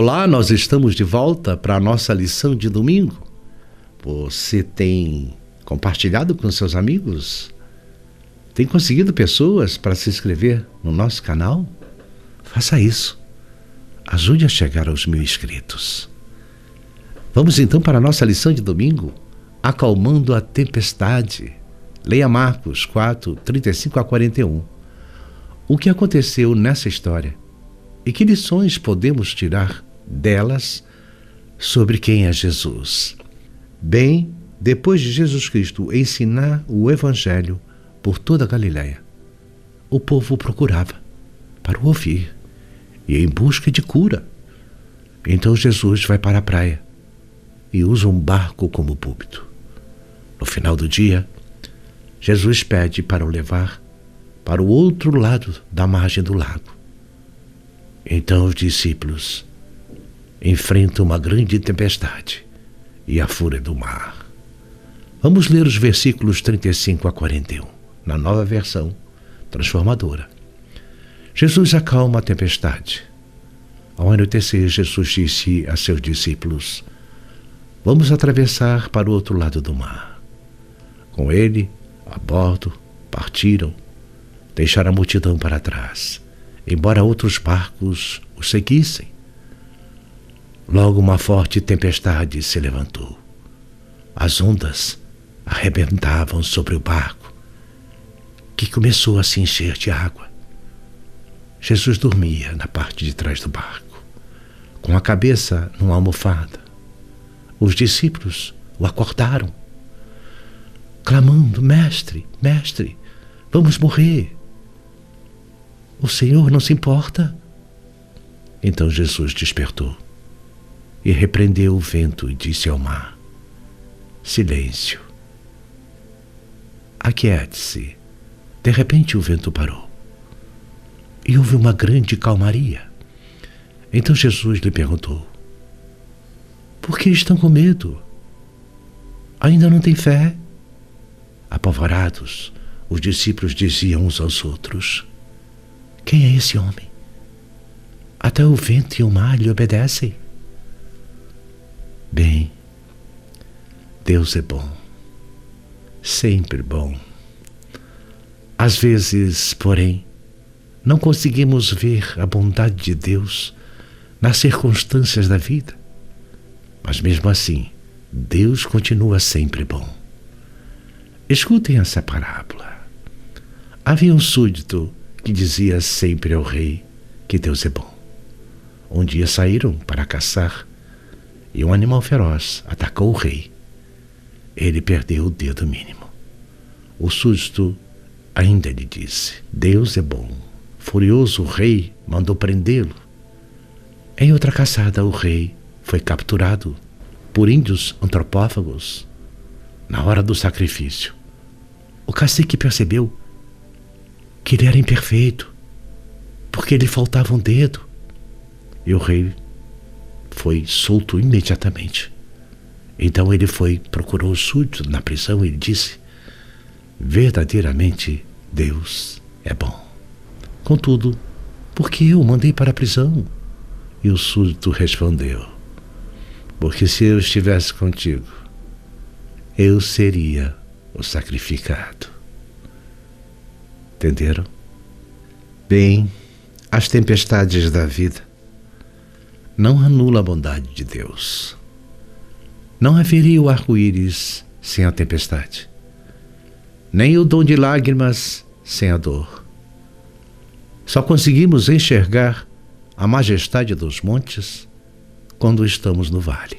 Olá, nós estamos de volta para a nossa lição de domingo. Você tem compartilhado com seus amigos? Tem conseguido pessoas para se inscrever no nosso canal? Faça isso. Ajude a chegar aos 1000 inscritos. Vamos então para a nossa lição de domingo, acalmando a tempestade. Leia Marcos 4, 35 a 41. O que aconteceu nessa história e que lições podemos tirar delas sobre quem é Jesus? Bem, depois de Jesus Cristo ensinar o Evangelho por toda a Galileia, o povo o procurava para o ouvir e em busca de cura. Então Jesus vai para a praia e usa um barco como púlpito. No final do dia, Jesus pede para o levar para o outro lado da margem do lago. Então os discípulos enfrentam uma grande tempestade e a fúria do mar. Vamos ler os versículos 35 a 41, na nova versão transformadora. Jesus acalma a tempestade. Ao anoitecer, Jesus disse a seus discípulos: vamos atravessar para o outro lado do mar. Com ele, a bordo, partiram, deixaram a multidão para trás, embora outros barcos o seguissem. Logo uma forte tempestade se levantou. As ondas arrebentavam sobre o barco, que começou a se encher de água. Jesus dormia na parte de trás do barco, com a cabeça numa almofada. Os discípulos o acordaram, clamando: Mestre, Mestre, vamos morrer. O Senhor não se importa? Então Jesus despertou e repreendeu o vento e disse ao mar: silêncio, aquiete-se. De repente o vento parou e houve uma grande calmaria. Então Jesus lhe perguntou: por que estão com medo? Ainda não têm fé? Apavorados, os discípulos diziam uns aos outros: quem é esse homem? Até o vento e o mar lhe obedecem. Bem, Deus é bom, sempre bom. Às vezes, porém, não conseguimos ver a bondade de Deus nas circunstâncias da vida. Mas mesmo assim, Deus continua sempre bom. Escutem essa parábola. Havia um súdito que dizia sempre ao rei que Deus é bom. Um dia saíram para caçar e um animal feroz atacou o rei. Ele perdeu o dedo mínimo. O súdito ainda lhe disse: Deus é bom. Furioso, o rei mandou prendê-lo. Em outra caçada, o rei foi capturado por índios antropófagos. Na hora do sacrifício, o cacique percebeu que ele era imperfeito, porque lhe faltava um dedo. E o rei foi solto imediatamente. Então ele procurou o súdito na prisão e disse: verdadeiramente Deus é bom. Contudo, por que eu o mandei para a prisão? E o súdito respondeu: porque se eu estivesse contigo, eu seria o sacrificado. Entenderam? Bem, as tempestades da vida não anulam a bondade de Deus. Não haveria o arco-íris sem a tempestade, nem o dom de lágrimas sem a dor. Só conseguimos enxergar a majestade dos montes quando estamos no vale.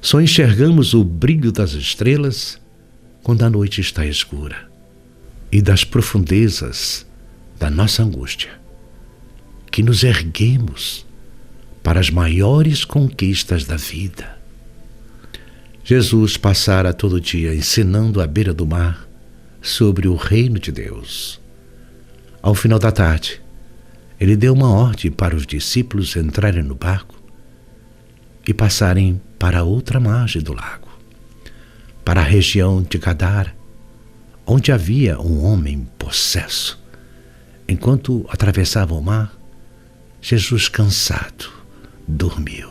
Só enxergamos o brilho das estrelas quando a noite está escura. E das profundezas da nossa angústia, que nos erguemos para as maiores conquistas da vida. Jesus passara todo dia ensinando à beira do mar sobre o reino de Deus. Ao final da tarde, ele deu uma ordem para os discípulos entrarem no barco e passarem para a outra margem do lago, para a região de Gadara, onde havia um homem possesso. Enquanto atravessavam o mar, Jesus, cansado, dormiu.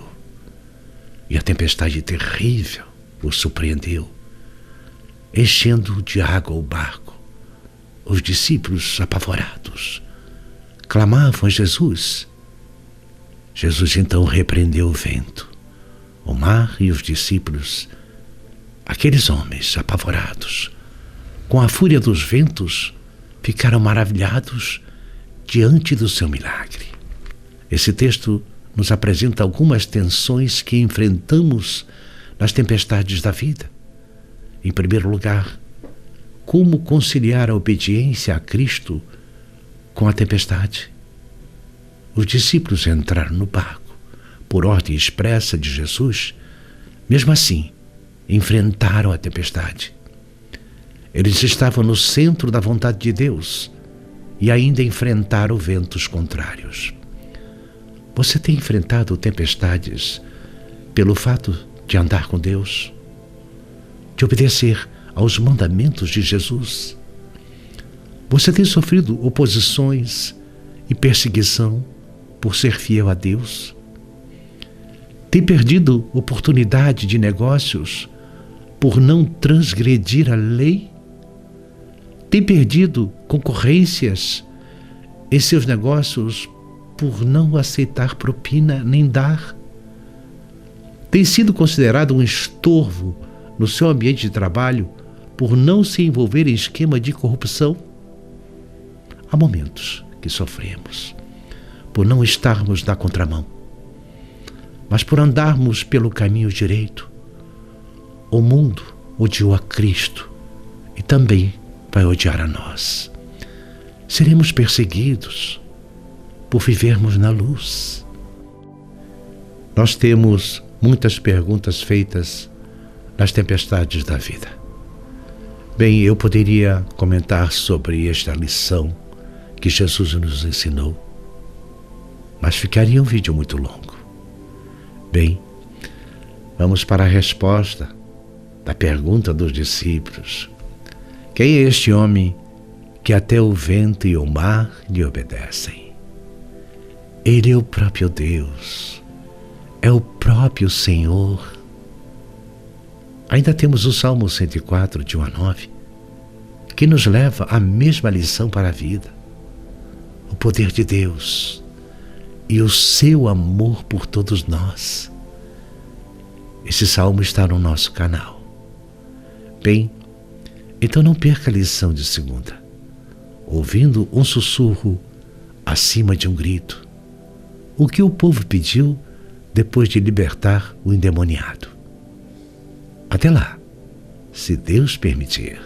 E a tempestade terrível o surpreendeu, enchendo de água o barco. Os discípulos, apavorados, clamavam a Jesus. Jesus então repreendeu o vento, o mar e os discípulos. Aqueles homens apavorados, com a fúria dos ventos, ficaram maravilhados diante do seu milagre. Esse texto nos apresenta algumas tensões que enfrentamos nas tempestades da vida. Em primeiro lugar, como conciliar a obediência a Cristo com a tempestade? Os discípulos entraram no barco, por ordem expressa de Jesus. Mesmo assim, enfrentaram a tempestade. Eles estavam no centro da vontade de Deus e ainda enfrentaram ventos contrários. Você tem enfrentado tempestades pelo fato de andar com Deus, de obedecer aos mandamentos de Jesus? Você tem sofrido oposições e perseguição por ser fiel a Deus? Tem perdido oportunidade de negócios por não transgredir a lei? Tem perdido concorrências em seus negócios por não aceitar propina nem dar? Tem sido considerado um estorvo no seu ambiente de trabalho por não se envolver em esquema de corrupção? Há momentos que sofremos por não estarmos na contramão, mas por andarmos pelo caminho direito. O mundo odiou a Cristo e também vai odiar a nós. Seremos perseguidos por vivermos na luz. Nós temos muitas perguntas feitas nas tempestades da vida. Bem, eu poderia comentar sobre esta lição que Jesus nos ensinou, mas ficaria um vídeo muito longo. Bem, vamos para a resposta da pergunta dos discípulos. Quem é este homem que até o vento e o mar lhe obedecem? Ele é o próprio Deus, é o próprio Senhor. Ainda temos o Salmo 104, de 1 a 9, que nos leva à mesma lição para a vida. O poder de Deus e o seu amor por todos nós. Esse salmo está no nosso canal. Bem, então não perca a lição de segunda, ouvindo um sussurro acima de um grito. O que o povo pediu depois de libertar o endemoniado. Até lá, se Deus permitir.